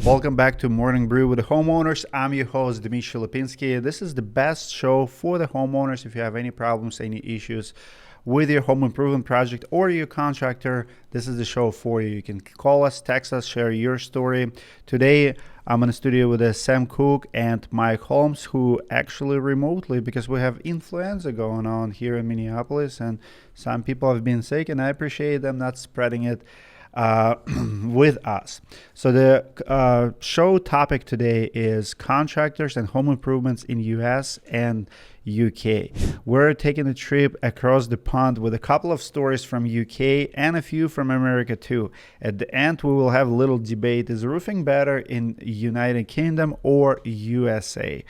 Welcome back to Morning Brew with the Homeowners. I'm your host, Dmitry Lipinski. This is the best show for the homeowners. If you have any problems, any issues with your home improvement project or your contractor, this is the show for you. You can call us, text us, share your story. Today, I'm in the studio with Sam Cook and Mike Holmes, who actually remotely, because we have influenza going on here in Minneapolis, and some people have been sick, and I appreciate them not spreading it with us. So the show topic today is contractors and home improvements in US and UK. We're taking a trip across the pond with a couple of stories from UK and a few from America too. At the end, we will have a little debate. Is roofing better in United Kingdom or USA?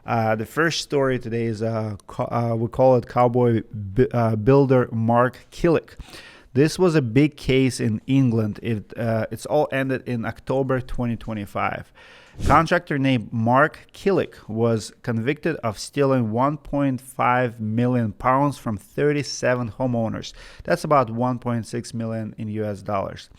The first story today is we call it Cowboy builder Mark Ilic. This was a big case in England. It's all ended in October 2025. Contractor named Mark Ilic was convicted of stealing 1.5 million pounds from 37 homeowners. That's about 1.6 million in US dollars.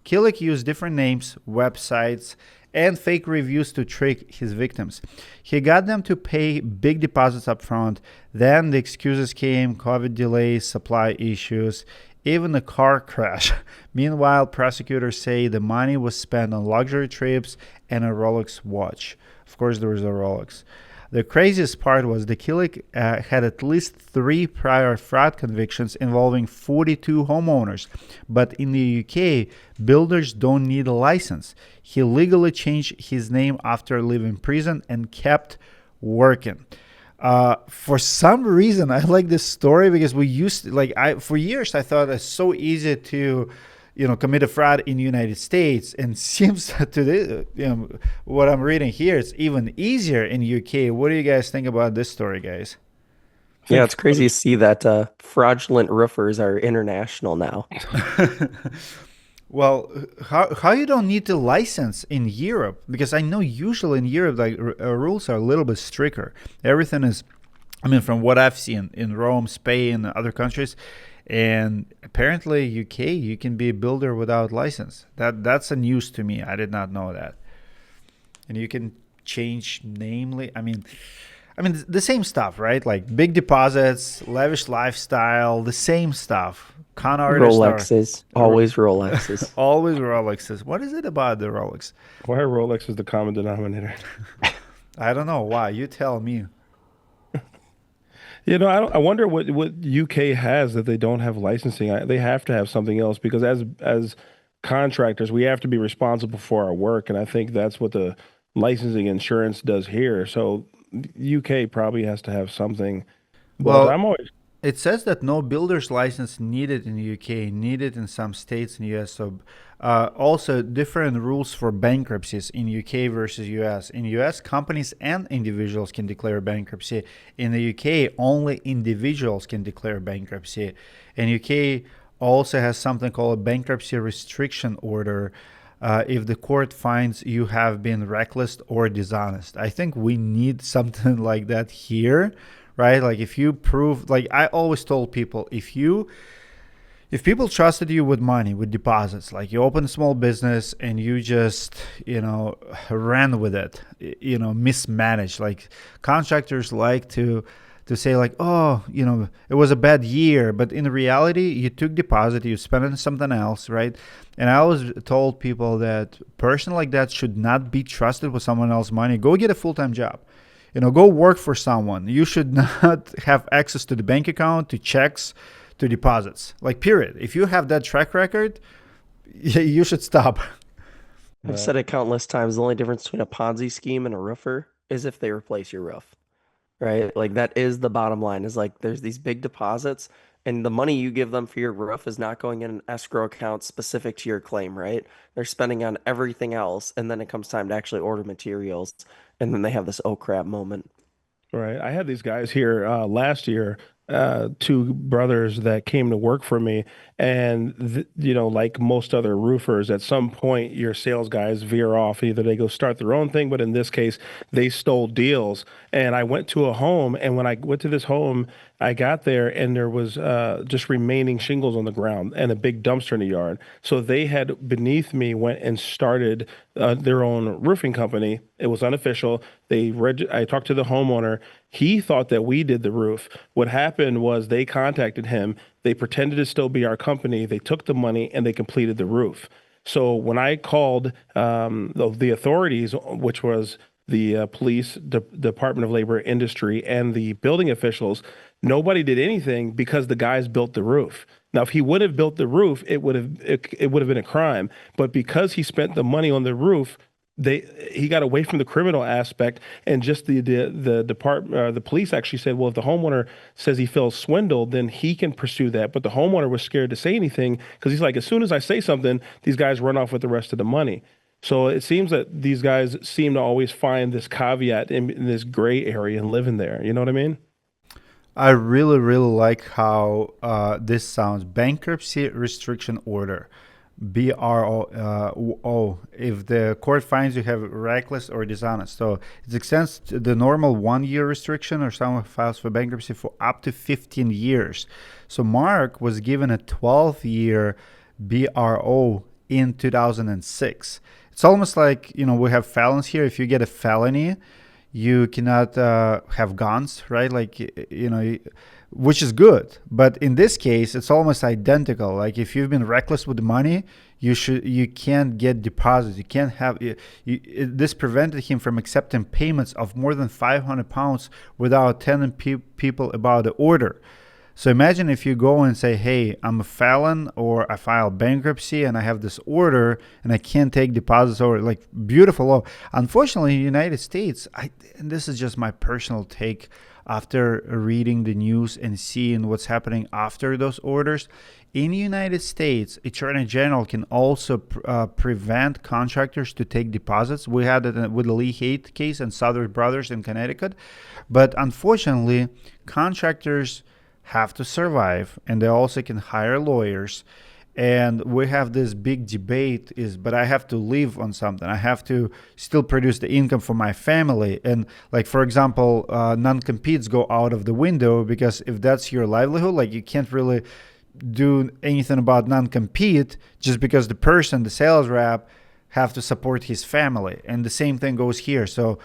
Ilic used different names, websites, and fake reviews to trick his victims. He got them to pay big deposits up front. Then the excuses came: COVID delays, supply issues, even a car crash. Meanwhile, prosecutors say the money was spent on luxury trips and a Rolex watch. Of course, there was a Rolex. The craziest part was the Ilic had at least 3 prior fraud convictions involving 42 homeowners. But in the UK, builders don't need a license. He legally changed his name after leaving prison and kept working. For some reason, I like this story because we used to, for years I thought it's so easy to, commit a fraud in the United States, and seems to what I'm reading here, it's even easier in UK. What do you guys think about this story, guys? Yeah, it's crazy to see that fraudulent roofers are international now. Well, how you don't need to license in Europe? Because I know usually in Europe, rules are a little bit stricter. Everything is, I mean, from what I've seen in Rome, Spain, other countries, and apparently UK, you can be a builder without license. That's a news to me. I did not know that. And you can change namely. I mean the same stuff, right? Like big deposits, lavish lifestyle, the same stuff. Con artists are Rolexes, always Rolexes. always Rolexes. What is it about the Rolex? Why are Rolex is the common denominator? I don't know why. You tell me. I wonder what UK has that they don't have licensing. They have to have something else because as contractors, we have to be responsible for our work, and I think that's what the licensing insurance does here. So UK probably has to have something. But Well, I'm always it says that no builder's license needed in the UK, needed in some states in the US. So, also different rules for bankruptcies in UK versus US. In US, companies and individuals can declare bankruptcy. In the UK, only individuals can declare bankruptcy. And UK also has something called a bankruptcy restriction order. If the court finds you have been reckless or dishonest, I think we need something like that here, right? Like if you prove, like I always told people, if people trusted you with money, with deposits, like you open a small business and you just, ran with it, mismanaged. Like contractors like to say like, oh, it was a bad year, but in reality, you took deposit, you spent it on something else, right? And I always told people that person like that should not be trusted with someone else's money. Go get a full-time job. Go work for someone. You should not have access to the bank account, to checks, to deposits. Like, period. If you have that track record, you should stop. I've uh, said it countless times. The only difference between a Ponzi scheme and a roofer is if they replace your roof, right? Like that is the bottom line. Is like there's these big deposits, and the money you give them for your roof is not going in an escrow account specific to your claim, right? They're spending on everything else, and then it comes time to actually order materials, and then they have this oh crap moment. Right. I had these guys here last year, two brothers that came to work for me. And, like most other roofers, at some point, your sales guys veer off. Either they go start their own thing, but in this case, they stole deals. And I went to a home. And when I went to this home, I got there and there was just remaining shingles on the ground and a big dumpster in the yard. So they had beneath me went and started their own roofing company. It was unofficial. I talked to the homeowner. He thought that we did the roof. What happened was they contacted him. They pretended to still be our company. They took the money and they completed the roof. So when I called the authorities, which was the police, Department of Labor, Industry, and the building officials, nobody did anything because the guys built the roof. Now, if he would have built the roof, it would have been a crime. But because he spent the money on the roof, he got away from the criminal aspect, and just the police actually said, well, if the homeowner says he feels swindled, then he can pursue that. But the homeowner was scared to say anything because he's like, as soon as I say something, these guys run off with the rest of the money. So it seems that these guys seem to always find this caveat in this gray area and live in there. You know what I mean? I really, really like how this sounds. Bankruptcy restriction order. BRO. If the court finds you have reckless or dishonest. So it extends to the normal 1 year restriction or someone files for bankruptcy for up to 15 years. So Mark was given a 12-year BRO in 2006. It's almost like, we have felons here. If you get a felony, you cannot have guns, right? Like, which is good. But in this case, it's almost identical. Like if you've been reckless with the money, you can't get deposits. You can't have this prevented him from accepting payments of more than 500 pounds without telling people about the order. So imagine if you go and say, hey, I'm a felon or I filed bankruptcy and I have this order and I can't take deposits, or like beautiful law. Unfortunately, in the United States, and this is just my personal take after reading the news and seeing what's happening after those orders. In the United States, Attorney General can also prevent contractors to take deposits. We had it with the Lee Haight case and Southern Brothers in Connecticut. But unfortunately, contractors have to survive, and they also can hire lawyers. And we have this big debate but I have to live on something. I have to still produce the income for my family. And like, for example, non-competes go out of the window, because if that's your livelihood, like you can't really do anything about non-compete just because the sales rep, have to support his family. And the same thing goes here. So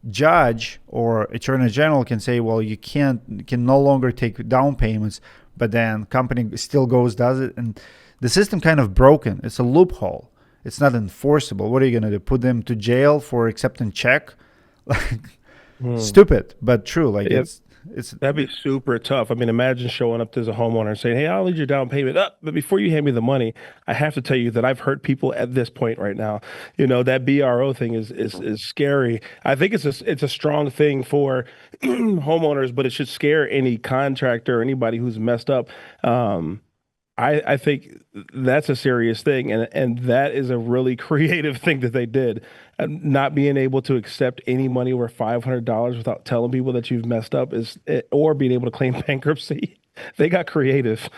judge or attorney general can say, well, you can no longer take down payments, but then company still does it. And the system kind of broken. It's a loophole. It's not enforceable. What are you going to do? Put them to jail for accepting check? Like, stupid, but true. Like it's that'd be super tough. I mean, imagine showing up to the homeowner and saying, hey, I'll need your down payment up, but before you hand me the money, I have to tell you that I've hurt people at this point right now. That BRO thing is scary. I think it's a strong thing for homeowners, but it should scare any contractor or anybody who's messed up. I think that's a serious thing, and that is a really creative thing that they did. Not being able to accept any money over $500 without telling people that you've messed up or being able to claim bankruptcy. They got creative,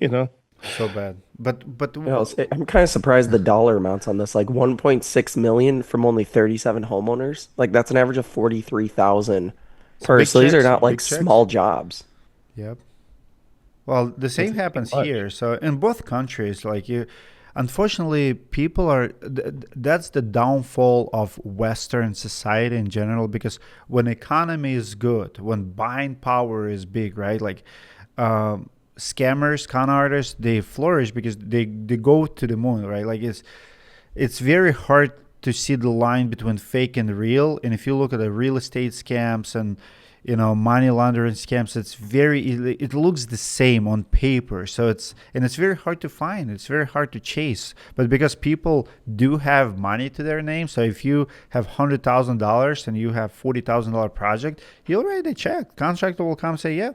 so bad. But I'm kind of surprised the dollar amounts on this, like 1.6 million from only 37 homeowners. Like that's an average of 43,000 per. So these are not like small jobs. Yep. Well, the same happens here. So in both countries, unfortunately, people that's the downfall of Western society in general, because when economy is good, when buying power is big, right? Like scammers, con artists, they flourish because they go to the moon, right? Like it's very hard to see the line between fake and real. And if you look at the real estate scams and money laundering scams, it looks the same on paper. So it's very hard to find. It's very hard to chase. But because people do have money to their name, so if you have $100,000 and you have $40,000 project, you'll write a check. Contractor will come say, yeah,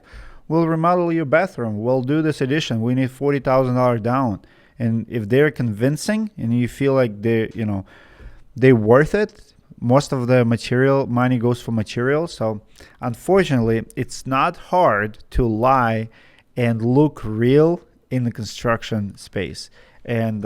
we'll remodel your bathroom. We'll do this addition. We need $40,000 down. And if they're convincing and you feel like they're worth it, most of the material money goes for material. So unfortunately, it's not hard to lie and look real in the construction space. And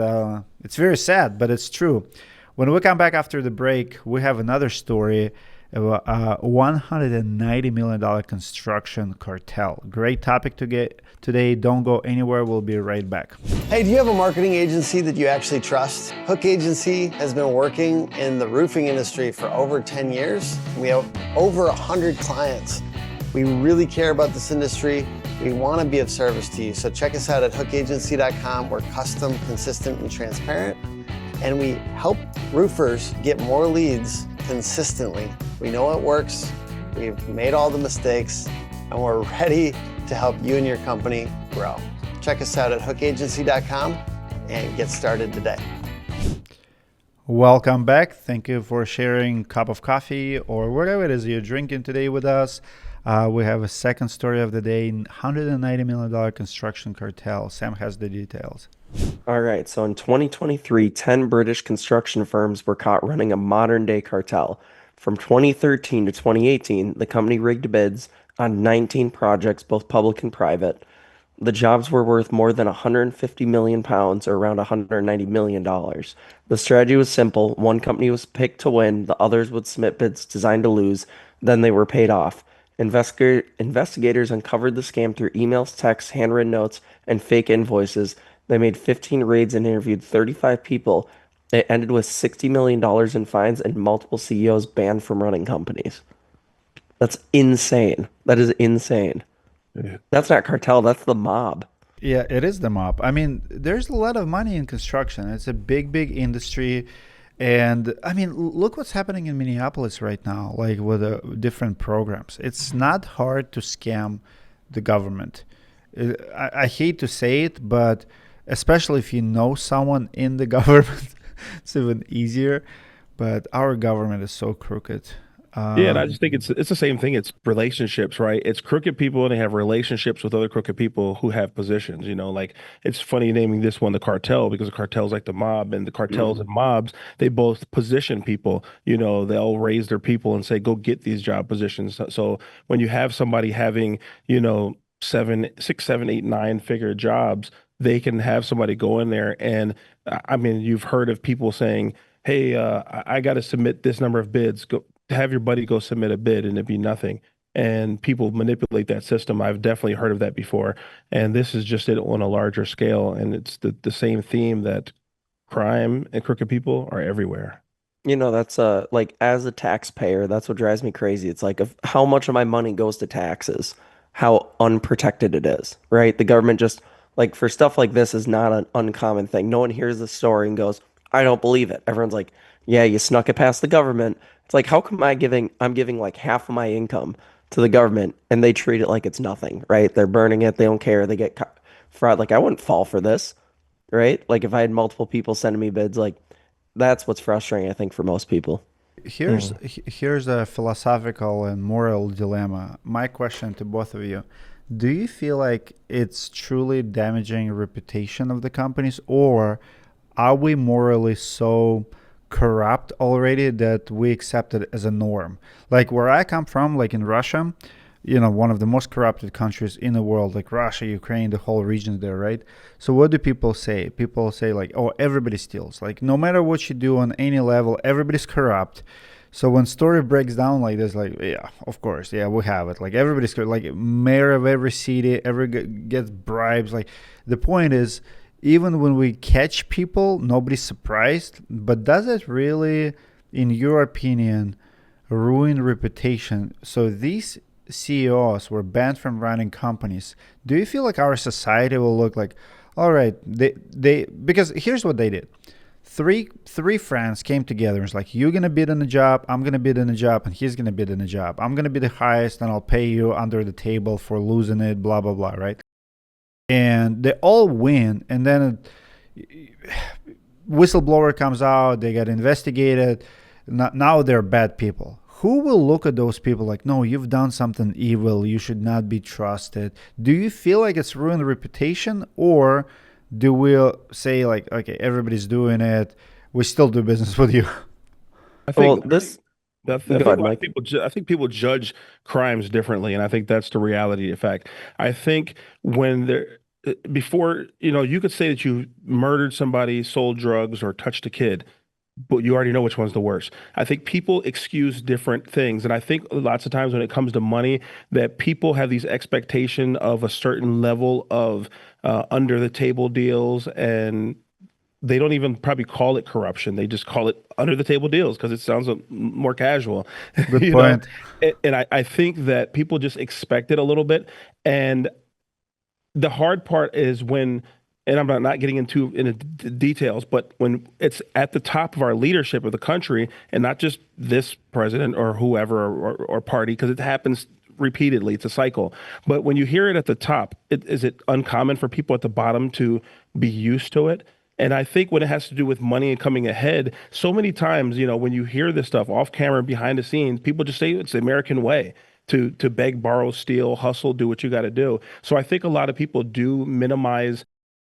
it's very sad, but it's true. When we come back after the break, we have another story $190 million construction cartel. Great topic to get today. Don't go anywhere. We'll be right back. Hey, do you have a marketing agency that you actually trust? Hook Agency has been working in the roofing industry for over 10 years. We have over 100 clients. We really care about this industry. We want to be of service to you. So check us out at hookagency.com. We're custom, consistent, and transparent. And we help roofers get more leads consistently. We know it works. We've made all the mistakes, and we're ready to help you and your company grow. Check us out at hookagency.com and get started today. Welcome back. Thank you for sharing a cup of coffee or whatever it is you're drinking today with us. We have a second story of the day, $190 million construction cartel. Sam has the details. All right, so in 2023, 10 British construction firms were caught running a modern-day cartel. From 2013 to 2018, the company rigged bids on 19 projects, both public and private. The jobs were worth more than 150 million pounds, or around $190 million. The strategy was simple. One company was picked to win, the others would submit bids designed to lose, then they were paid off. Investigators uncovered the scam through emails, texts, handwritten notes, and fake invoices. They made 15 raids and interviewed 35 people. It ended with $60 million in fines and multiple CEOs banned from running companies. That's insane. That is insane. Yeah. That's not cartel, that's the mob. Yeah, it is the mob. I mean, there's a lot of money in construction. It's a big, big industry. And I mean, look what's happening in Minneapolis right now, like with different programs. It's not hard to scam the government. I hate to say it, but especially if you know someone in the government, it's even easier. But our government is so crooked. Yeah, and I just think it's the same thing. It's relationships, right? It's crooked people, and they have relationships with other crooked people who have positions. Like it's funny naming this one the cartel because the cartel's like the mob, and the cartels and mobs, they both position people. They'll raise their people and say, "Go get these job positions." So when you have somebody having, 6, 7, 8, 9-figure jobs, they can have somebody go in there, and I mean, you've heard of people saying, "Hey, I got to submit this number of bids. Go." Have your buddy go submit a bid and it be nothing. And people manipulate that system. I've definitely heard of that before. And this is just it on a larger scale. And it's the same theme that crime and crooked people are everywhere. That's like as a taxpayer, that's what drives me crazy. It's like of how much of my money goes to taxes, how unprotected it is, right? The government just like for stuff like this is not an uncommon thing. No one hears the story and goes, I don't believe it. Everyone's like, yeah, you snuck it past the government. It's like, how come I'm giving like half of my income to the government and they treat it like it's nothing, right? They're burning it. They don't care. They get fraud. Like I wouldn't fall for this, right? Like if I had multiple people sending me bids, like that's what's frustrating, I think, for most people. Here's a philosophical and moral dilemma. My question to both of you. Do you feel like it's truly damaging reputation of the companies, or are we morally so corrupt already that we accept it as a norm? Like where I come from, like in Russia, one of the most corrupted countries in the world, like Russia, Ukraine, the whole region there, right? So what do people say? People say like, oh, everybody steals. Like no matter what you do on any level, everybody's corrupt. So when story breaks down like this, like, yeah, of course, yeah, we have it. Like everybody's corrupt. Like mayor of every city, gets bribes. Like the point is, even when we catch people, nobody's surprised. But does it really, in your opinion, ruin reputation? So these CEOs were banned from running companies. Do you feel like our society will look like, all right, they because here's what they did. Three friends came together and was like, you're going to bid on a job, I'm going to bid on a job, and he's going to bid on a job. I'm going to be the highest, and I'll pay you under the table for losing it, blah, blah, blah, right? And they all win, and then whistleblower comes out, they get investigated. Now they're bad people. Who will look at those people like, no, you've done something evil, you should not be trusted? Do you feel like it's ruined reputation, or do we say like, okay, everybody's doing it, we still do business with you? I think Well, this I Go ahead, think Mike. I think people judge crimes differently, and I think that's the reality. In fact, I think when they're before, you could say that you murdered somebody, sold drugs, or touched a kid. but you already know which one's the worst. I think people excuse different things. And I think lots of times when it comes to money, that people have these expectation of a certain level of under the table deals, and they don't even probably call it corruption. They just call it under the table deals because it sounds more casual, Good you know? point. And I think that people just expect it a little bit. And the hard part is when, and I'm not getting into details, but when it's at the top of our leadership of the country, and not just this president or whoever or party, because it happens repeatedly, it's a cycle. But when you hear it at the top, is it uncommon for people at the bottom to be used to it? And I think when it has to do with money and coming ahead, so many times, when you hear this stuff off camera, behind the scenes, people just say it's the American way to beg, borrow, steal, hustle, do what you got to do. So I think a lot of people do minimize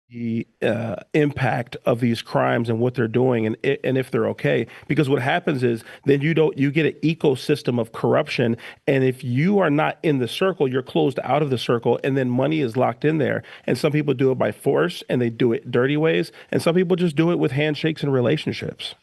the impact of these crimes and what they're doing, and if they're okay, because what happens is then you get an ecosystem of corruption, and if you are not in the circle, you're closed out of the circle, and then money is locked in there. And some people do it by force, and they do it dirty ways, and some people just do it with handshakes and relationships.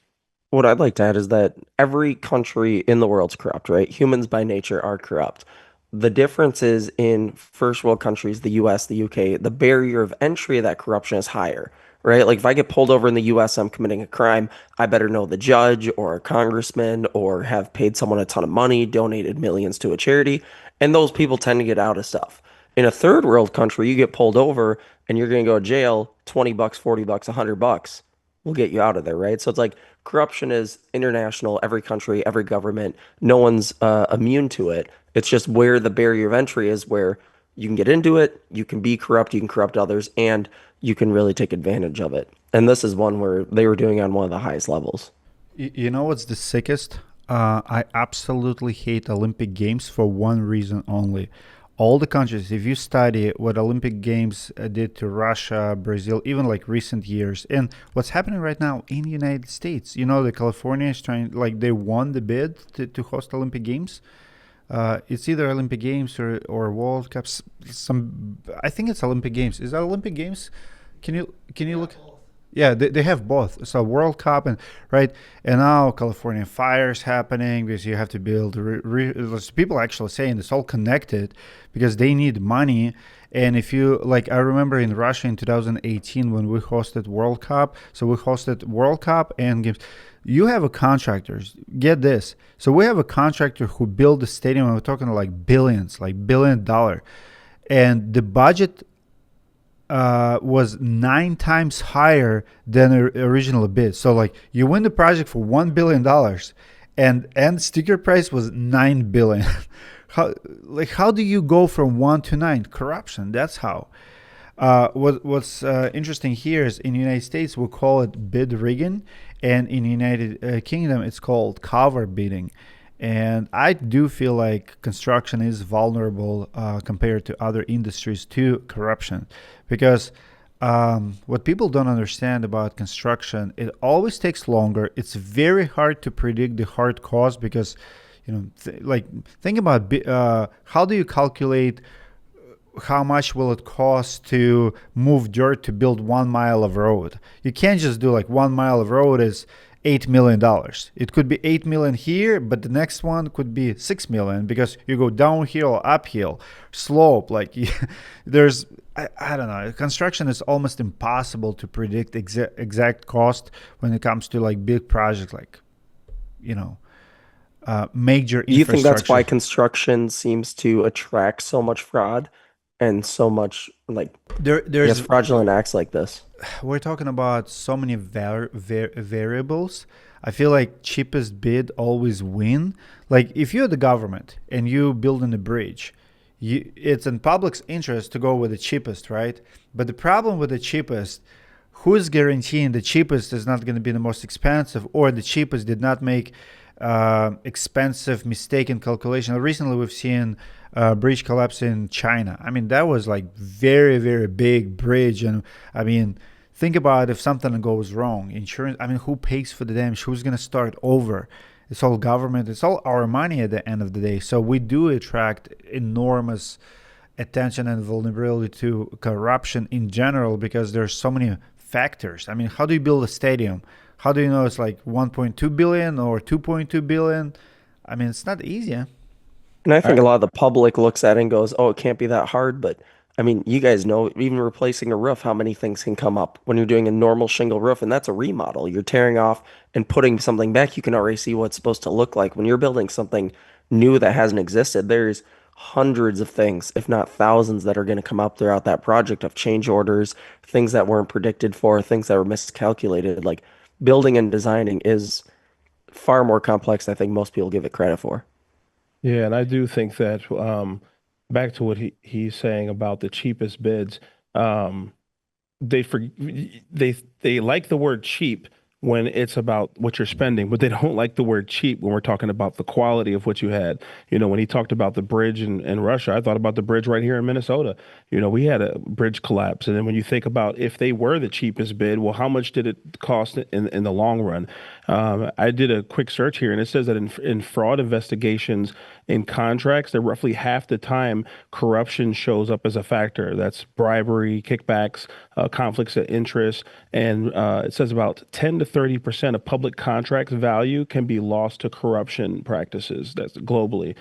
What I'd like to add is that every country in the world's corrupt, right? Humans by nature are corrupt. The difference is in first world countries, the US, the UK, the barrier of entry of that corruption is higher, right? Like if I get pulled over in the US, I'm committing a crime, I better know the judge or a congressman or have paid someone a ton of money, donated millions to a charity, and those people tend to get out of stuff. In a third world country, you get pulled over and you're going to go to jail, 20 bucks, 40 bucks, 100 bucks will get you out of there, right? So it's like corruption is international, every country, every government, no one's immune to it. It's just where the barrier of entry is, where you can get into it, you can be corrupt, you can corrupt others, and you can really take advantage of it. And this is one where they were doing on one of the highest levels. You know what's the sickest? I absolutely hate Olympic Games for one reason only. All the countries, if you study what Olympic Games did to Russia, Brazil, even like recent years, and what's happening right now in the United States, the California is trying, like they won the bid to host Olympic Games. It's either Olympic Games or World Cups. I think it's Olympic Games. Is that Olympic Games? Can you look? Yeah, they have both. So World Cup and right, and now California fires happening because you have to build. People actually saying it's all connected because they need money. And if you like, I remember in Russia in 2018 when we hosted World Cup. So we hosted World Cup and games. You have a contractors. Get this. So we have a contractor who built the stadium. And we're talking like billions, like $1 billion, and the budget was 9 times higher than the original bid. So like you win the project for $1 billion, and sticker price was 9 billion. How do you go from 1 to 9? Corruption. That's how. What's interesting here is in the United States we call it bid rigging, and in the United Kingdom it's called cover bidding. And I do feel like construction is vulnerable compared to other industries to corruption, because what people don't understand about construction, it always takes longer. It's very hard to predict the hard cost because, think about how do you calculate how much will it cost to move dirt to build 1 mile of road? You can't just do like 1 mile of road is $8 million. It could be 8 million here, but the next one could be 6 million because you go downhill, uphill, slope. Like there's, I don't know. Construction is almost impossible to predict exact cost when it comes to like big projects, like, major Do you think that's why infrastructure. construction seems to attract so much fraud and so much, like, I guess, There's fraudulent acts like this? we're talking about so many variables. I feel like cheapest bid always win. Like if you're the government and you building a bridge, it's in public's interest to go with the cheapest, right? But the problem with the cheapest, who's guaranteeing the cheapest is not going to be the most expensive, or the cheapest did not make expensive mistaken calculation? Recently, we've seen bridge collapse in China. I mean, that was like very, very big bridge. And I mean, think about if something goes wrong. Insurance, I mean, who pays for the damage? Who's going to start over? It's all government. It's all our money at the end of the day. So we do attract enormous attention and vulnerability to corruption in general because there's so many factors. I mean, how do you build a stadium? How do you know it's like 1.2 billion or 2.2 billion? I mean, it's not easy. Huh? And I I, think a lot of the public looks at it and goes, "Oh, it can't be that hard." But I mean, you guys know, even replacing a roof, how many things can come up when you're doing a normal shingle roof, and that's a remodel. You're tearing off and putting something back. You can already see what it's supposed to look like. When you're building something new that hasn't existed, there's hundreds of things, if not thousands, that are going to come up throughout that project of change orders, things that weren't predicted for, things that were miscalculated. Like building and designing is far more complex than I think most people give it credit for. yeah, and I do think that back to what he's saying about the cheapest bids. Um, they for they like the word cheap when it's about what you're spending, but they don't like the word cheap when we're talking about the quality of what you had. When he talked about the bridge in Russia, I thought about the bridge right here in Minnesota. We had a bridge collapse, and then when you think about if they were the cheapest bid, well, how much did it cost in the long run? I did a quick search here, and it says that in fraud investigations in contracts, that roughly half the time corruption shows up as a factor. That's bribery, kickbacks, conflicts of interest, and it says about 10 to 30% of public contracts value can be lost to corruption practices. That's globally.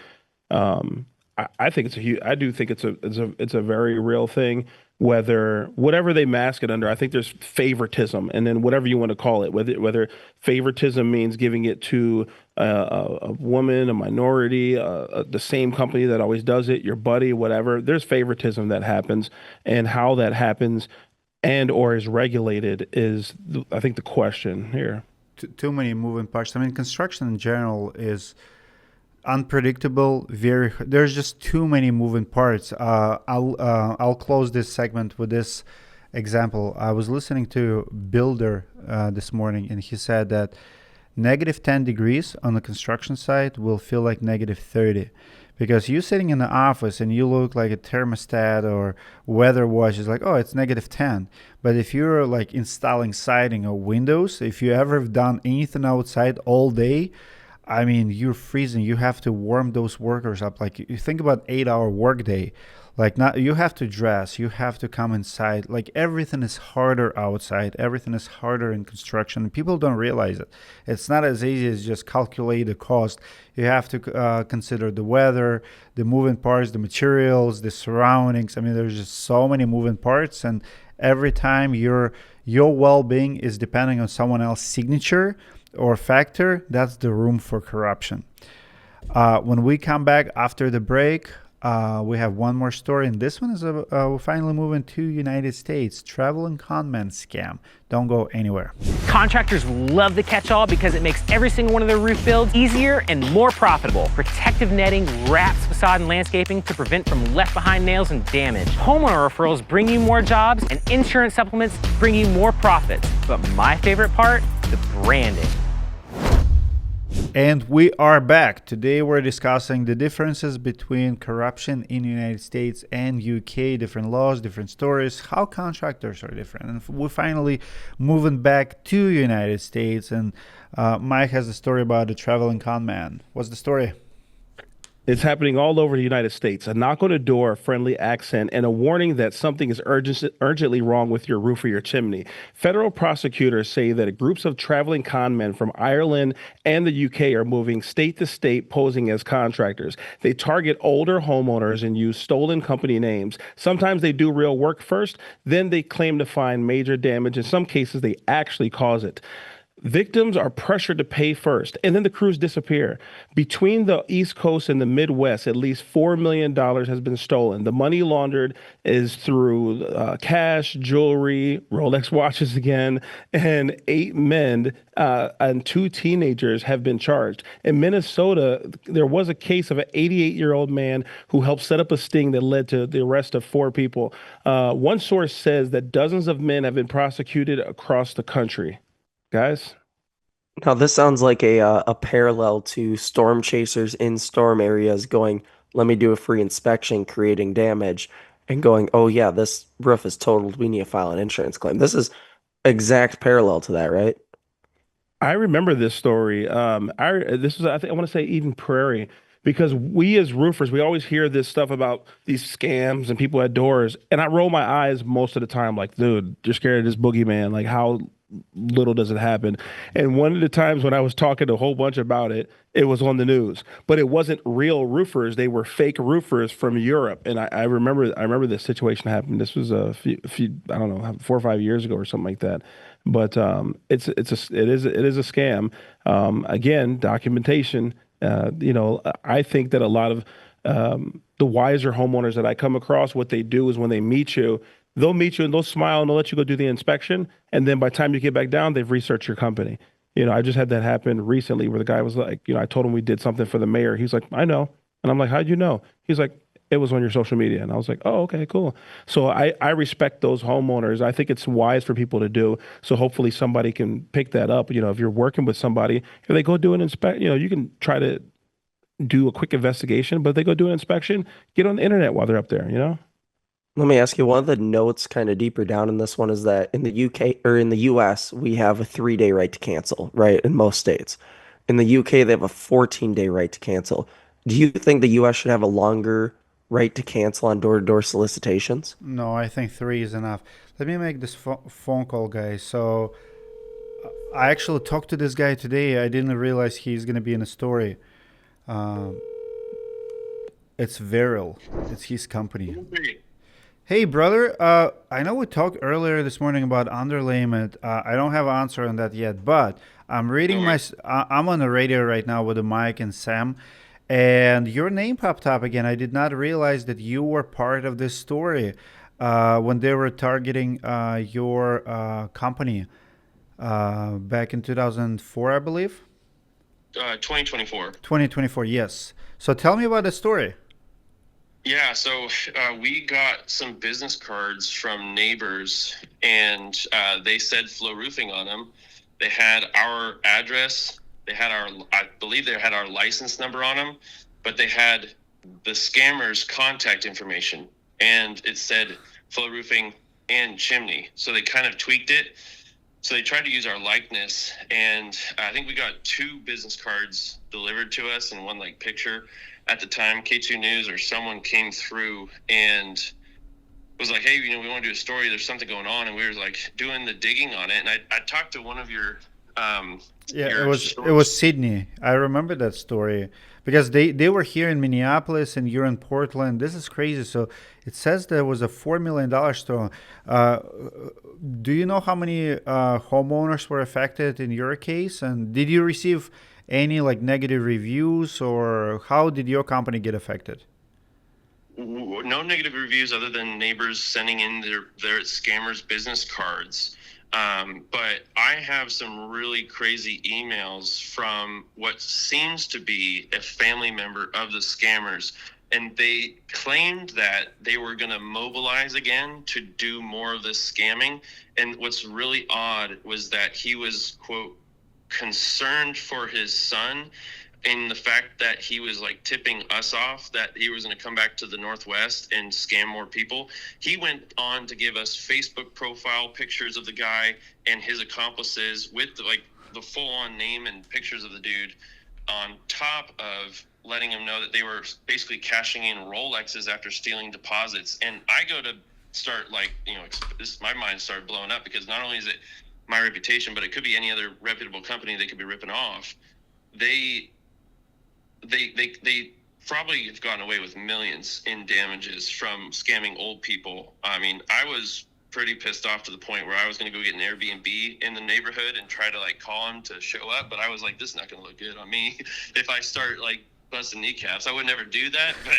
I think it's a huge. I do think it's a very real thing. Whatever they mask it under, I think there's favoritism, and then whatever you want to call it, whether favoritism means giving it to a woman, a minority, the same company that always does it, your buddy, whatever. There's favoritism that happens, and how that happens and or is regulated is, I think, the question here. Too many moving parts. I mean, construction in general is unpredictable. There's just too many moving parts. I'll close this segment with this example. I was listening to Builder this morning, and he said that negative 10 degrees on the construction site will feel like negative 30, because you sitting in the office and you look like a thermostat or weather watch is like, oh, it's negative 10. But if you're like installing siding or windows, if you ever have done anything outside all day, I mean, you're freezing. You have to warm those workers up. Like, you think about 8-hour workday. Like, not, you have to dress. You have to come inside. Like, everything is harder outside. Everything is harder in construction. People don't realize it. It's not as easy as just calculate the cost. You have to consider the weather, the moving parts, the materials, the surroundings. I mean, there's just so many moving parts, and every time your well-being is depending on someone else's signature or factor, that's the room for corruption. When we come back after the break, we have one more story, and this one is we're finally moving to United States. Traveling conman scam. Don't go anywhere. Contractors love the catch-all because it makes every single one of their roof builds easier and more profitable. Protective netting wraps facade and landscaping to prevent from left-behind nails and damage. Homeowner referrals bring you more jobs, and insurance supplements bring you more profits. But my favorite part, the branding. And we are back. Today we're discussing the differences between corruption in the United States and UK, different laws, different stories, how contractors are different. And we're finally moving back to United States, and Mike has a story about a traveling con man. What's the story? It's happening all over the United States. A knock on the door, a friendly accent, and a warning that something is urgently wrong with your roof or your chimney. Federal prosecutors say that groups of traveling con men from Ireland and the UK are moving state to state, posing as contractors. They target older homeowners and use stolen company names. Sometimes they do real work first, then they claim to find major damage. In some cases, they actually cause it. Victims are pressured to pay first, and then the crews disappear. Between the East Coast and the Midwest, at least $4 million has been stolen. The money laundered is through cash, jewelry, Rolex watches again, and 8 men and 2 teenagers have been charged. In Minnesota, there was a case of an 88-year-old man who helped set up a sting that led to the arrest of 4 people. One source says that dozens of men have been prosecuted across the country. Guys? Now, this sounds like a parallel to storm chasers in storm areas going, let me do a free inspection, creating damage, and going, oh yeah, this roof is totaled. We need to file an insurance claim. This is exact parallel to that, right? I remember this story. This was, I think, I want to say Eden Prairie, because we as roofers, we always hear this stuff about these scams and people at doors, and I roll my eyes most of the time, like, dude, you're scared of this boogeyman. Like, how little does it happen. And one of the times when I was talking to a whole bunch about it, it was on the news, but it wasn't real roofers. They were fake roofers from Europe. And I remember this situation happened. This was a few, I don't know, 4 or 5 years ago or something like that. But it is a scam. Again, documentation. I think that a lot of the wiser homeowners that I come across, what they do is when they meet you, they'll meet you and they'll smile and they'll let you go do the inspection. And then by the time you get back down, they've researched your company. I just had that happen recently where the guy was like, I told him we did something for the mayor. He's like, I know. And I'm like, how'd you know? He's like, it was on your social media. And I was like, oh, okay, cool. So I respect those homeowners. I think it's wise for people to do. So hopefully somebody can pick that up. If you're working with somebody, if they go do an inspect, you can try to do a quick investigation, but if they go do an inspection, get on the internet while they're up there, Let me ask you, one of the notes kind of deeper down in this one is that in the UK or in the US, we have a 3-day right to cancel, right? In most states. In the UK, they have a 14-day right to cancel. Do you think the US should have a longer right to cancel on door-to-door solicitations? No, I think 3 is enough. Let me make this phone call, guys. So I actually talked to this guy today. I didn't realize he's going to be in a story. It's Viral. It's his company. Hey, brother. I know we talked earlier this morning about underlayment. I don't have an answer on that yet, but I'm reading I'm on the radio right now with Mike and Sam, and your name popped up again. I did not realize that you were part of this story when they were targeting your company back in 2004, I believe. 2024. 2024, yes. So tell me about the story. Yeah, so we got some business cards from neighbors, and they said Flow Roofing on them. They had our address. I believe they had our license number on them, but they had the scammer's contact information, and it said Flow Roofing and Chimney. So they kind of tweaked it. So they tried to use our likeness, and I think we got 2 business cards delivered to us and one picture. At the time, K2 News or someone came through and was like, hey, we want to do a story. There's something going on. And we were doing the digging on it. And I talked to one of your it was Sydney. I remember that story because they were here in Minneapolis and you're in Portland. This is crazy. So it says there was a $4 million store. Do you know how many homeowners were affected in your case? And did you receive any negative reviews, or how did your company get affected? No negative reviews other than neighbors sending in their scammers business cards. But I have some really crazy emails from what seems to be a family member of the scammers. And they claimed that they were going to mobilize again to do more of this scamming. And what's really odd was that he was, quote, concerned for his son, in the fact that he was tipping us off that he was going to come back to the Northwest and scam more people. He went on to give us Facebook profile pictures of the guy and his accomplices with the full-on name and pictures of the dude, on top of letting him know that they were basically cashing in Rolexes after stealing deposits. And I go to start my mind started blowing up, because not only is it my reputation, but it could be any other reputable company they could be ripping off. They probably have gotten away with millions in damages from scamming old people. I mean, I was pretty pissed off to the point where I was going to go get an Airbnb in the neighborhood and try to call them to show up. But I was like, this is not going to look good on me if I start busting kneecaps. I would never do that, but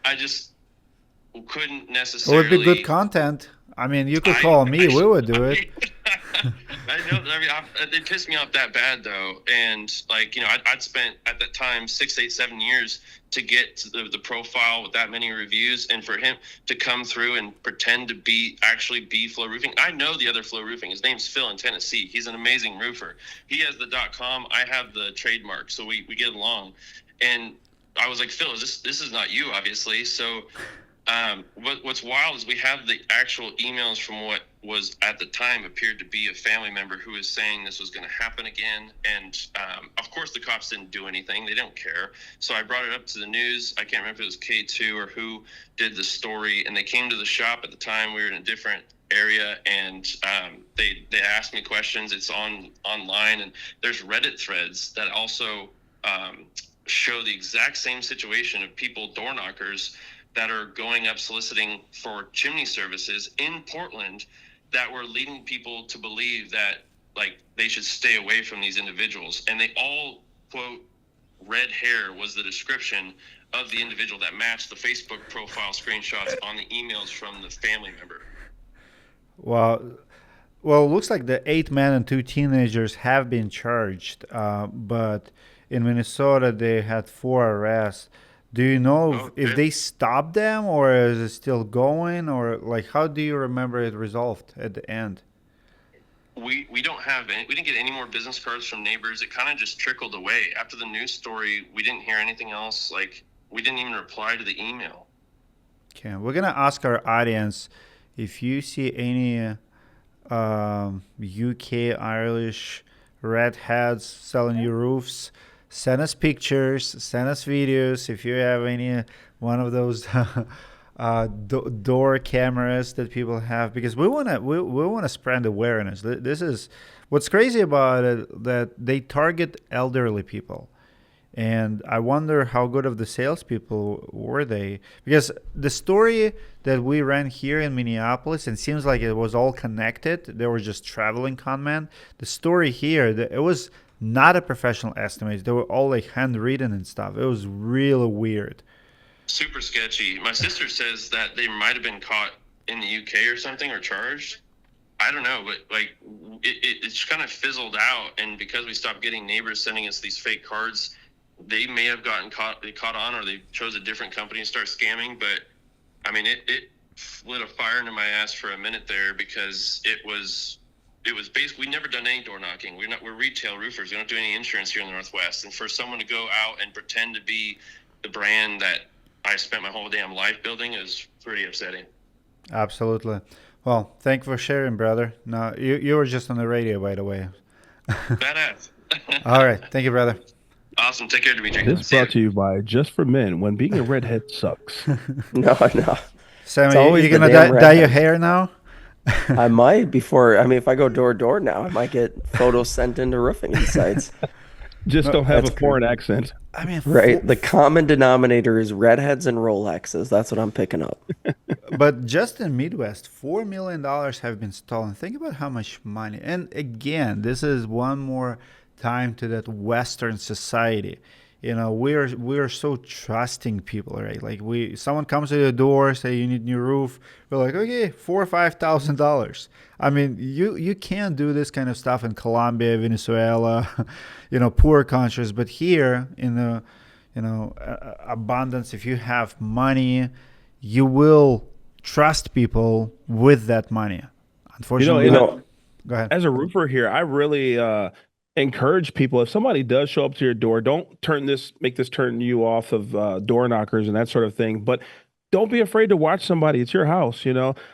I just couldn't necessarily. It would be good content. I mean, you could call me. We would do it. I know. It pissed me off that bad, though. And I'd spent at that time 6, 8, 7 years to get to the profile with that many reviews, and for him to come through and pretend to actually be Flow Roofing. I know the other Flow Roofing. His name's Phil in Tennessee. He's an amazing roofer. He has the .com. I have the trademark, so we get along. And I was like, Phil, this is not you, obviously. So. What's wild is we have the actual emails from what was at the time appeared to be a family member who was saying this was going to happen again. And of course, the cops didn't do anything. They don't care. So I brought it up to the news. I can't remember if it was K2 or who did the story. And they came to the shop at the time. We were in a different area, and they ask me questions. It's online, and there's Reddit threads that also show the exact same situation of people, door knockers, that are going up soliciting for chimney services in Portland, that were leading people to believe that like they should stay away from these individuals. And they all quote, red hair was the description of the individual that matched the Facebook profile screenshots on the emails from the family member. Well, it looks like the 8 men and 2 teenagers have been charged, but in Minnesota they had 4 arrests. Do you know if they stopped them, or is it still going, or like how do you remember it resolved at the end? We didn't get any more business cards from neighbors. It kind of just trickled away. After the news story, we didn't hear anything else. Like, we didn't even reply to the email. Okay, we're gonna ask our audience if you see any UK Irish redheads selling you roofs. Send us pictures, send us videos. If you have any one of those door cameras that people have, because we wanna spread awareness. This is what's crazy about it, that they target elderly people, and I wonder how good of the salespeople were they, because the story that we ran here in Minneapolis, and seems like it was all connected. They were just traveling con men. The story here, it was not a professional estimate. They were all like handwritten and stuff. It was really weird. Super sketchy. My sister says that they might have been caught in the UK or something, or charged. I don't know, but like it's kind of fizzled out. And because we stopped getting neighbors sending us these fake cards, they may have gotten caught on, or they chose a different company and start scamming. But I mean, it lit a fire into my ass for a minute there, because it was basically, we never done any door knocking. We're retail roofers. We don't do any insurance here in the Northwest. And for someone to go out and pretend to be the brand that I spent my whole damn life building is pretty upsetting. Absolutely. Well, thank you for sharing, brother. No, you were just on the radio, by the way. Badass. All right. Thank you, brother. Awesome. Take care, Dimitri. This brought to you by Just for Men. When being a redhead sucks. No. Sammy, you gonna dye your hair now? I might before. I mean, if I go door to door now, I might get photos sent into roofing insights. Just don't have a foreign accent. I mean, Right. The common denominator is redheads and Rolexes. That's what I'm picking up. But just in Midwest, $4 million have been stolen. Think about how much money. And again, this is one more time to that Western society. You know, we're so trusting people, right? Like someone comes to the door, say you need new roof, we're like, okay, $4,000 or $5,000. I mean, you can't do this kind of stuff in Colombia, Venezuela, poor countries. But here in the, abundance, if you have money, you will trust people with that money. Unfortunately, go ahead. As a roofer here, I really encourage people, if somebody does show up to your door, don't make this turn you off of door knockers and that sort of thing, but don't be afraid to watch somebody. It's your house.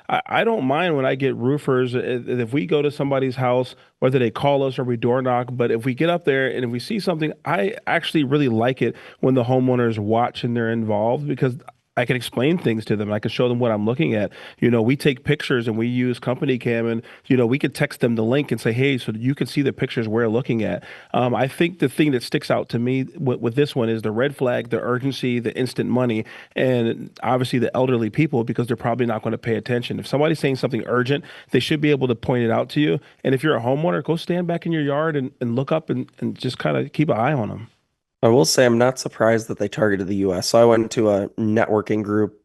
I don't mind when I get roofers, if we go to somebody's house, whether they call us or we door knock, but if we get up there and if we see something, I actually really like it when the homeowners watch and they're involved, because I can explain things to them. I can show them what I'm looking at. We take pictures and we use company cam, and we could text them the link and say, hey, so you can see the pictures we're looking at. I think the thing that sticks out to me with this one is the red flag, the urgency, the instant money, and obviously the elderly people, because they're probably not going to pay attention. If somebody's saying something urgent, they should be able to point it out to you. And if you're a homeowner, go stand back in your yard and look up and just kind of keep an eye on them. I will say I'm not surprised that they targeted the US. So I went to a networking group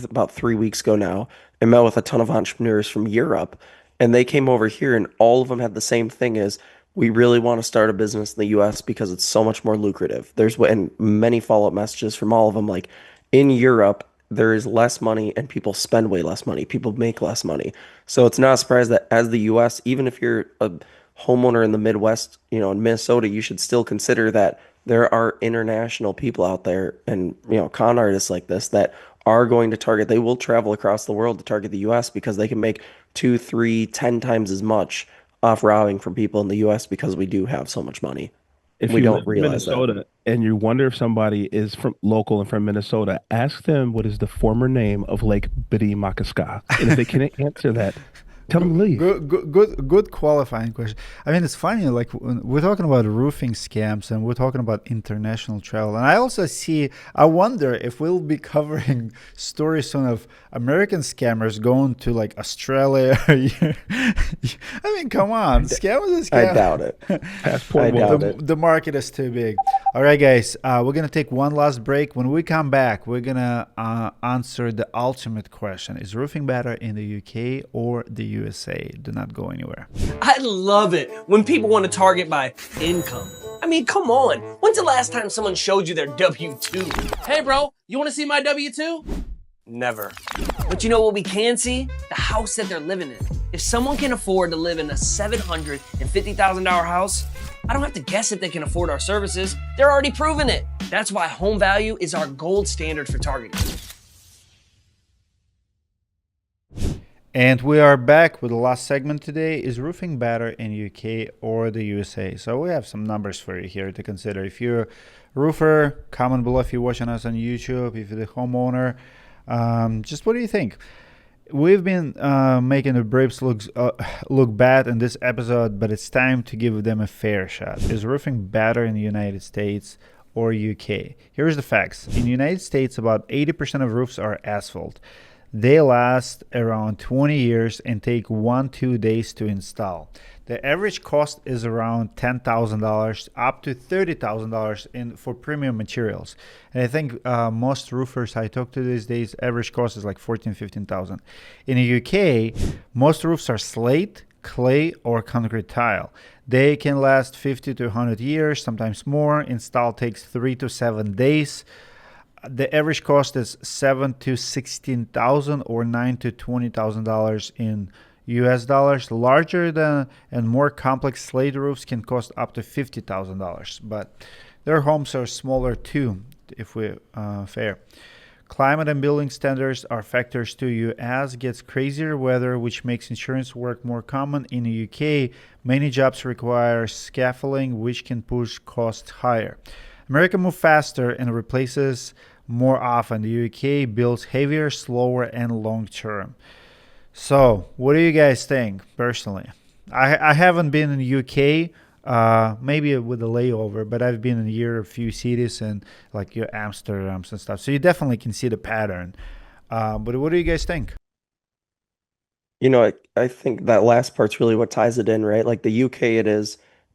about 3 weeks ago now and met with a ton of entrepreneurs from Europe. And they came over here and all of them had the same thing: is we really want to start a business in the US because it's so much more lucrative. And many follow-up messages from all of them, like, in Europe, there is less money and people spend way less money. People make less money. So it's not a surprise that as the US, even if you're a homeowner in the Midwest, in Minnesota, you should still consider that there are international people out there and, con artists like this that are going to target. They will travel across the world to target the US because they can make 2, 3, 10 times as much off robbing from people in the US because we do have so much money. If we you don't live in realize Minnesota that. and you wonder if somebody is from local and from Minnesota, ask them what is the former name of Lake Biddy Makaska. And if they can't answer that, Tell them to leave. Good qualifying question. I mean, it's funny. Like we're talking about roofing scams, and we're talking about international travel. And I also see. I wonder if we'll be covering stories soon of American scammers going to like Australia. I mean, come on, scam is a scam. I doubt it. Passport I doubt wallet. it. The market is too big. All right, guys, we're going to take one last break. When we come back, we're going to answer the ultimate question. Is roofing better in the UK or the USA? Do not go anywhere. I love it when people want to target by income. I mean, come on. When's the last time someone showed you their W-2? Hey, bro, you want to see my W-2? Never. But you know what we can see? The house that they're living in. If someone can afford to live in a $750,000 house, I don't have to guess if they can afford our services. They're already proving it. That's why home value is our gold standard for targeting. And we are back with the last segment today. Is roofing better in UK or the USA? So we have some numbers for you here to consider. If you're a roofer, comment below if you're watching us on YouTube. If you're the homeowner, just what do you think? We've been making the Braves look bad in this episode, but it's time to give them a fair shot. Is roofing better in the United States or UK? Here's the facts. In the United States, about 80% of roofs are asphalt. They last around 20 years and take 1-2 days to install. The average cost is around $10,000 up to $30,000 for premium materials. And I think most roofers I talk to these days, average cost is like $14,000-15,000. In the UK, most roofs are slate, clay, or concrete tile. They can last 50 to 100 years, sometimes more. Install takes 3 to 7 days. The average cost is $7,000 to $16,000 or $9,000 to $20,000 in US dollars. Larger than and more complex slate roofs can cost up to $50,000, but their homes are smaller too, if we're fair. Climate and building standards are factors too. US gets crazier weather, which makes insurance work more common. In the UK, many jobs require scaffolding, which can push costs higher. America moves faster and replaces more often. The UK builds heavier, slower, and long term. So, what do you guys think personally? I haven't been in the UK, maybe with a layover, but I've been in a few cities and like your Amsterdams and stuff. So you definitely can see the pattern. But what do you guys think? You know, I think that last part's really what ties it in, right? Like the UK,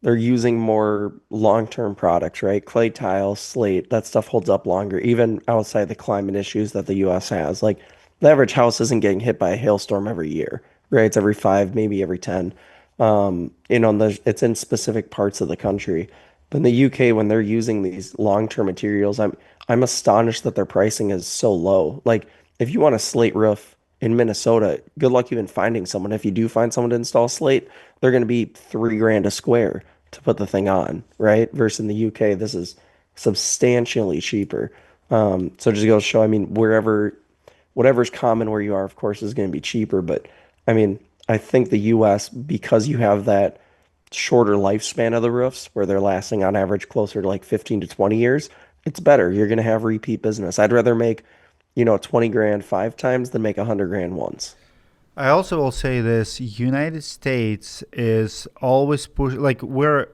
they're using more long-term products, right? Clay tile, slate, that stuff holds up longer, even outside the climate issues that the US has. Like the average house isn't getting hit by a hailstorm every year, right? It's every 5, maybe every 10. It's in specific parts of the country. But in the UK, when they're using these long-term materials, I'm astonished that their pricing is so low. Like if you want a slate roof in Minnesota, good luck even finding someone. If you do find someone to install slate, they're going to be $3,000 a square to put the thing on, right? Versus in the UK, this is substantially cheaper. So just goes to show, I mean, whatever's common where you are, of course, is going to be cheaper. But I mean, I think the US, because you have that shorter lifespan of the roofs where they're lasting on average closer to like 15 to 20 years, it's better. You're going to have repeat business. I'd rather make, $20,000 5 times than make $100,000 once. I also will say this: United States is always push like we're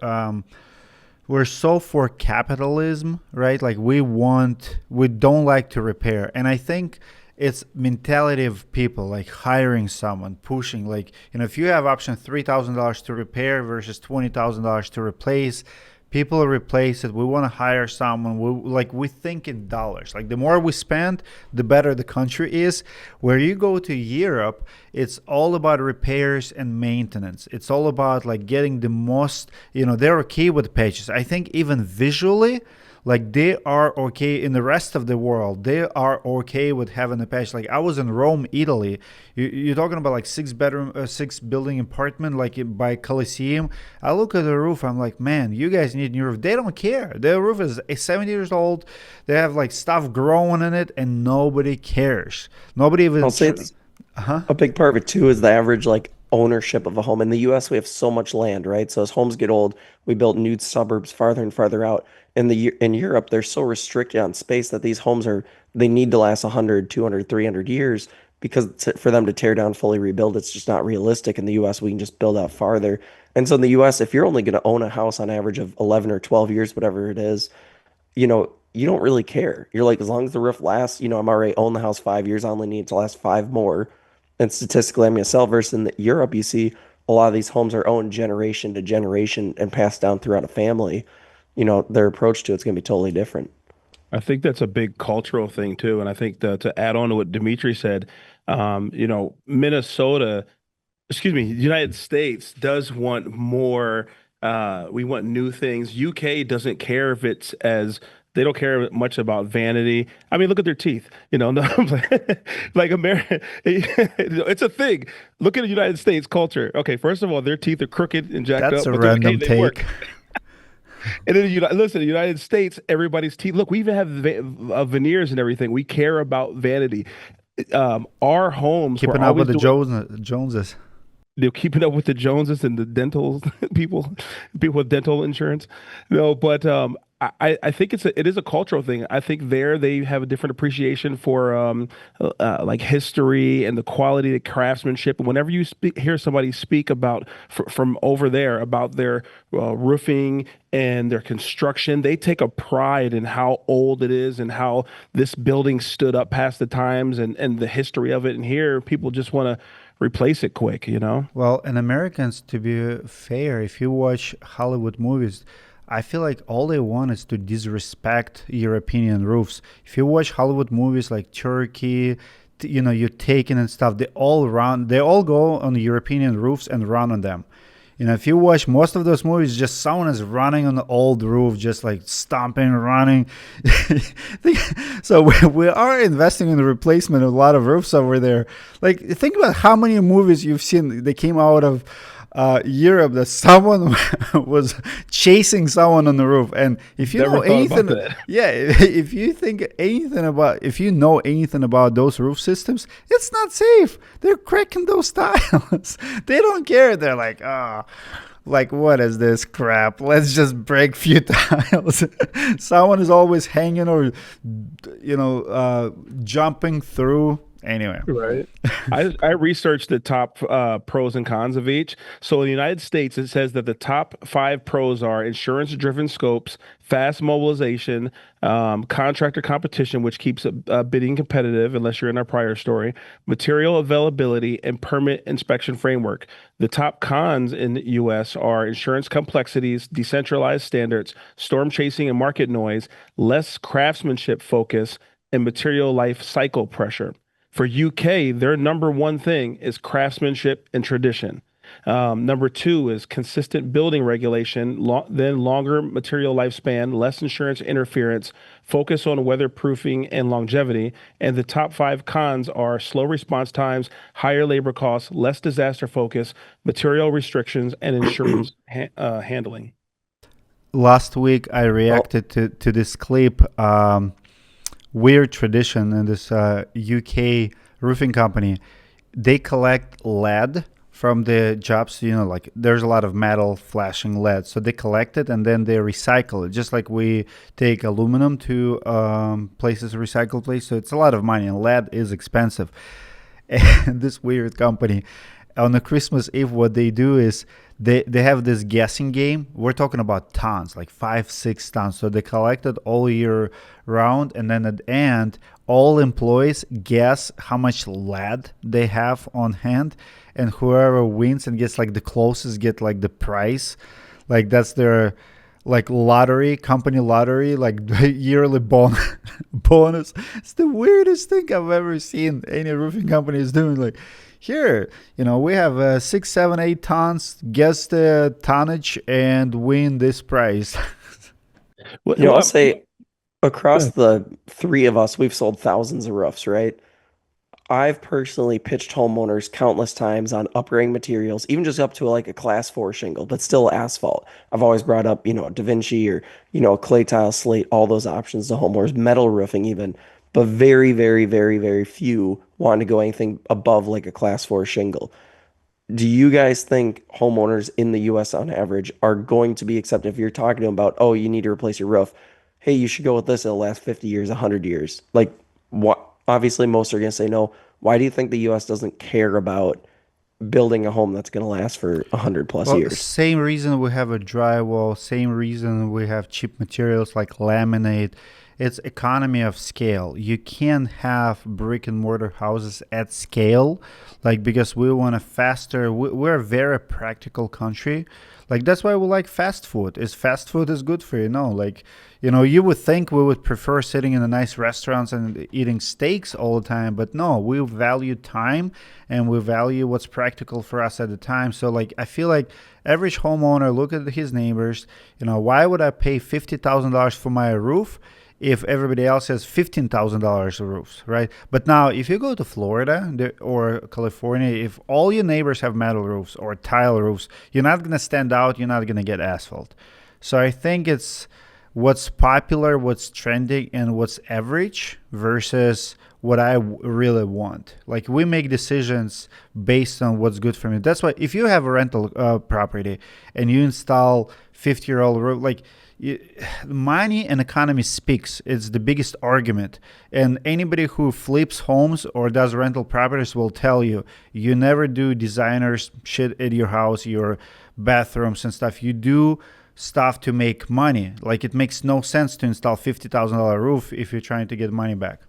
so for capitalism, right? Like we don't like to repair, and I think it's mentality of people like hiring someone, pushing like if you have option $3,000 to repair versus $20,000 to replace. People replace it. We want to hire someone. We think in dollars. Like the more we spend, the better the country is. Where you go to Europe, it's all about repairs and maintenance. It's all about like getting the most. They're okay with patches. I think even visually, like they are okay in the rest of the world. They are okay with having a patch. Like I was in Rome, Italy. You're talking about like 6-building apartment, like by Colosseum. I look at the roof. I'm like, man, you guys need new roof. They don't care. Their roof is 70 years old. They have like stuff growing in it, and nobody cares. Nobody even. I'll say it's a big part of it too is the average like ownership of a home. In the US, we have so much land, right? So as homes get old, we build new suburbs farther and farther out. In Europe, they're so restricted on space that these homes they need to last 100, 200, 300 years. because for them to tear down, fully rebuild, it's just not realistic. In the US, we can just build out farther. And so in the US, if you're only going to own a house on average of 11 or 12 years, whatever it is, you don't really care. You're like, as long as the roof lasts, I'm already own the house 5 years. I only need it to last five more. And statistically, I'm going to sell. Versus in Europe, you see a lot of these homes are owned generation to generation and passed down throughout a family. Their approach to it's going to be totally different. I think that's a big cultural thing too. And I think to add on to what Dimitri said, Minnesota, excuse me, the United States does want more. We want new things. UK doesn't care if it's as they don't care much about vanity. I mean, look at their teeth. No, like America, it's a thing. Look at the United States culture. Okay, first of all, their teeth are crooked and jacked That's up, a but random they work. take. And then listen, the United States, everybody's teeth. Look, we even have veneers and everything. We care about vanity. Our homes were Keeping up always with the doing. Joneses. They're keeping up with the Joneses and the dental people, people with dental insurance. No, but I think it is a cultural thing. I think there they have a different appreciation for like history and the quality of craftsmanship. And whenever you hear somebody speak about from over there about their roofing and their construction, they take a pride in how old it is and how this building stood up past the times and the history of it. And here people just want to replace it quick. Well, and Americans, to be fair, if you watch Hollywood movies, I feel like all they want is to disrespect European roofs. If you watch Hollywood movies like Turkey, you're taken and stuff, they all go on the European roofs and run on them. If you watch most of those movies, just someone is running on the old roof, just like stomping, running. So we are investing in the replacement of a lot of roofs over there. Like, think about how many movies you've seen. They came out of Europe that someone was chasing someone on the roof. And if you know anything, if you know anything about those roof systems, it's not safe. They're cracking those tiles. They don't care. They're like, like, what is this crap? Let's just break few tiles. Someone is always hanging or, jumping through. Anyway, right. I researched the top pros and cons of each. So in the United States, it says that the top 5 pros are insurance-driven scopes, fast mobilization, contractor competition, which keeps bidding competitive unless you're in our prior story, material availability, and permit inspection framework. The top cons in the U.S. are insurance complexities, decentralized standards, storm chasing and market noise, less craftsmanship focus, and material life cycle pressure. For UK, their number one thing is craftsmanship and tradition. Number 2 is consistent building regulation, then longer material lifespan, less insurance interference, focus on weatherproofing and longevity. And the top 5 cons are slow response times, higher labor costs, less disaster focus, material restrictions, and insurance handling. Last week, I reacted to this clip. Weird tradition in this UK roofing company. They collect lead from the jobs, like there's a lot of metal flashing lead. So they collect it and then they recycle it, just like we take aluminum to places, recycle place. So it's a lot of money, and lead is expensive. And this weird company, on the Christmas Eve, what they do is they have this guessing game. We're talking about tons, like 5-6 tons. So they collect it all year round, and then at the end, all employees guess how much lead they have on hand, and whoever wins and gets like the closest get like the prize. Like that's their like company lottery, like yearly bonus. It's the weirdest thing I've ever seen any roofing company is doing. Like, here, we have 6, 7, 8 tons, guess the tonnage and win this prize. I'll say across the 3 of us, we've sold thousands of roofs, right? I've personally pitched homeowners countless times on upgrading materials, even just up to like a class 4 shingle, but still asphalt. I've always brought up, Da Vinci or, clay tile, slate, all those options to homeowners, metal roofing even, but very, very, very, very few want to go anything above like a class 4 shingle. Do you guys think homeowners in the US on average are going to be accepted if you're talking to them about, oh, you need to replace your roof? Hey, you should go with this. It'll last 50 years, 100 years. Like, what? Obviously, most are going to say no. Why do you think the U.S. doesn't care about building a home that's going to last for 100+ Well, years? same reason we have a drywall, same reason we have cheap materials like laminate. It's economy of scale. You can't have brick and mortar houses at scale, like because we want a faster. We're a very practical country, like that's why we like fast food. Is fast food is good for you? No, like you would think we would prefer sitting in a nice restaurants and eating steaks all the time, but no, we value time and we value what's practical for us at the time. So like I feel like average homeowner look at his neighbors. Why would I pay $50,000 for my roof if everybody else has $15,000 roofs, right? But now, if you go to Florida or California, if all your neighbors have metal roofs or tile roofs, you're not going to stand out. You're not going to get asphalt. So I think it's what's popular, what's trending, and what's average versus what I really want. Like we make decisions based on what's good for me. That's why if you have a rental property and you install 50-year-old roof, like money and economy speaks. It's the biggest argument. And anybody who flips homes or does rental properties will tell you, you never do designers shit at your house, your bathrooms and stuff. You do stuff to make money. Like it makes no sense to install $50,000 roof if you're trying to get money back.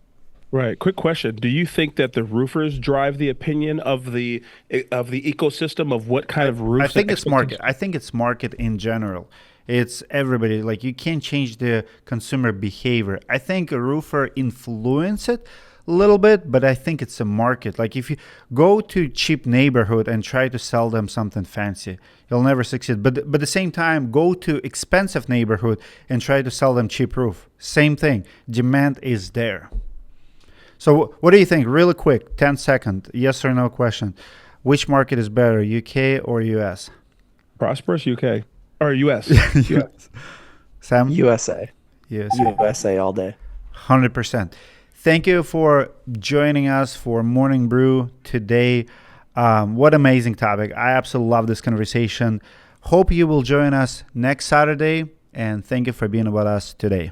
Right. Quick question. Do you think that the roofers drive the opinion of the ecosystem of what kind of roofs? I think it's market. I think it's market in general. It's everybody. Like you can't change the consumer behavior. I think a roofer influence it a little bit, but I think it's a market. Like if you go to cheap neighborhood and try to sell them something fancy, you'll never succeed. But at the same time, go to expensive neighborhood and try to sell them cheap roof. Same thing. Demand is there. So what do you think? Really quick, 10-second, yes or no question. Which market is better, UK or US? Prosperous UK or US? US. Sam? USA. USA. USA all day. 100%. Thank you for joining us for Morning Brew today. What amazing topic. I absolutely love this conversation. Hope you will join us next Saturday, and thank you for being with us today.